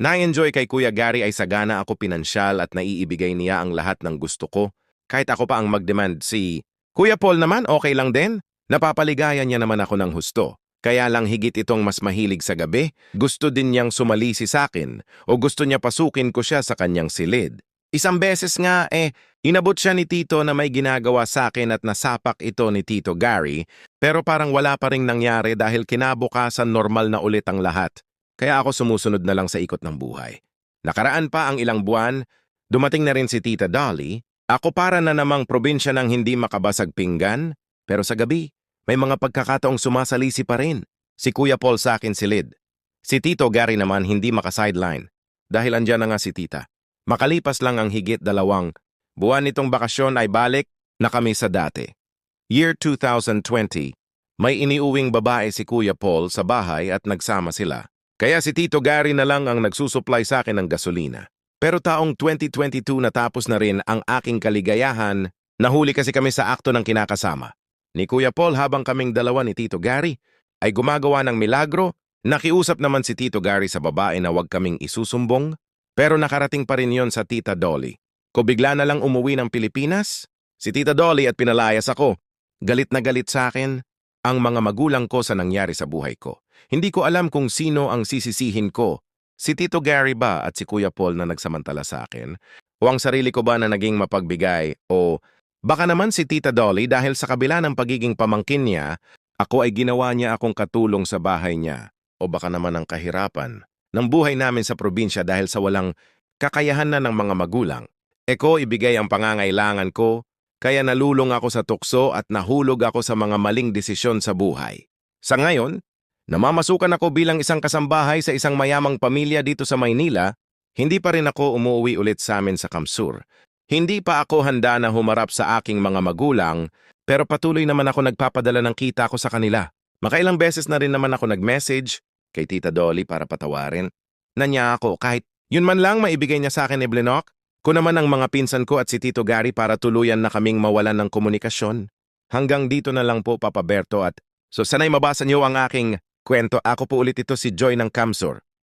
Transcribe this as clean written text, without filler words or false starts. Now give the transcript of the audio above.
Na-enjoy kay Kuya Gary ay sagana ako pinansyal at naiibigay niya ang lahat ng gusto ko. Kahit ako pa ang mag-demand si Kuya Paul naman okay lang din. Napapaligayan niya naman ako ng husto. Kaya lang higit itong mas mahilig sa gabi, gusto din niyang sumalisi sa akin o gusto niya pasukin ko siya sa kanyang silid. Isang beses nga inabot siya ni Tito na may ginagawa sa akin at nasapak ito ni Tito Gary pero parang wala pa ring nangyari dahil kinabukasan normal na ulit ang lahat. Kaya ako sumusunod na lang sa ikot ng buhay. Nakaraan pa ang ilang buwan, dumating na rin si Tita Dolly. Ako para na namang probinsya ng hindi makabasag pinggan, pero sa gabi, may mga pagkakataong sumasalisi pa rin. Si Kuya Paul sa akin silid. Si Tito Gary naman hindi makasideline dahil andyan na nga si Tita. Makalipas lang ang higit 2 buwan nitong bakasyon ay balik na kami sa dati. Year 2020, may iniuwing babae si Kuya Paul sa bahay at nagsama sila. Kaya si Tito Gary na lang ang nagsusupply sa akin ng gasolina. Pero taong 2022 natapos na rin ang aking kaligayahan, nahuli kasi kami sa akto ng kinakasama. Ni Kuya Paul habang kaming dalawa ni Tito Gary ay gumagawa ng milagro, nakiusap naman si Tito Gary sa babae na huwag kaming isusumbong, pero nakarating pa rin yon sa Tita Dolly. Ko bigla na lang umuwi ng Pilipinas, si Tita Dolly at pinalayas ako. Galit na galit sa akin ang mga magulang ko sa nangyari sa buhay ko. Hindi ko alam kung sino ang sisisihin ko, si Tito Gary ba at si Kuya Paul na nagsamantala sa akin, o ang sarili ko ba na naging mapagbigay, o baka naman si Tita Dolly dahil sa kabila ng pagiging pamangkin niya, ako ay ginawa niya akong katulong sa bahay niya. O baka naman ang kahirapan ng buhay namin sa probinsya dahil sa walang kakayahan na ng mga magulang. Eko ibigay ang pangangailangan ko, kaya nalulong ako sa tukso at nahulog ako sa mga maling desisyon sa buhay. Sa ngayon, namamasukan ako bilang isang kasambahay sa isang mayamang pamilya dito sa Maynila, hindi pa rin ako umuwi ulit sa amin sa Kamsur. Hindi pa ako handa na humarap sa aking mga magulang, pero patuloy naman ako nagpapadala ng kita ko sa kanila. Makailang beses na rin naman ako nag-message kay Tita Dolly para patawarin na niya ako kahit yun man lang maibigay niya sa akin ni Blenok, ko naman ang mga pinsan ko at si Tito Gary para tuluyan na kaming mawalan ng komunikasyon. Hanggang dito na lang po, Papa Berto, at so sanay mabasa niyo ang aking kwento. Ako po ulit ito si Joy ng Kamsur.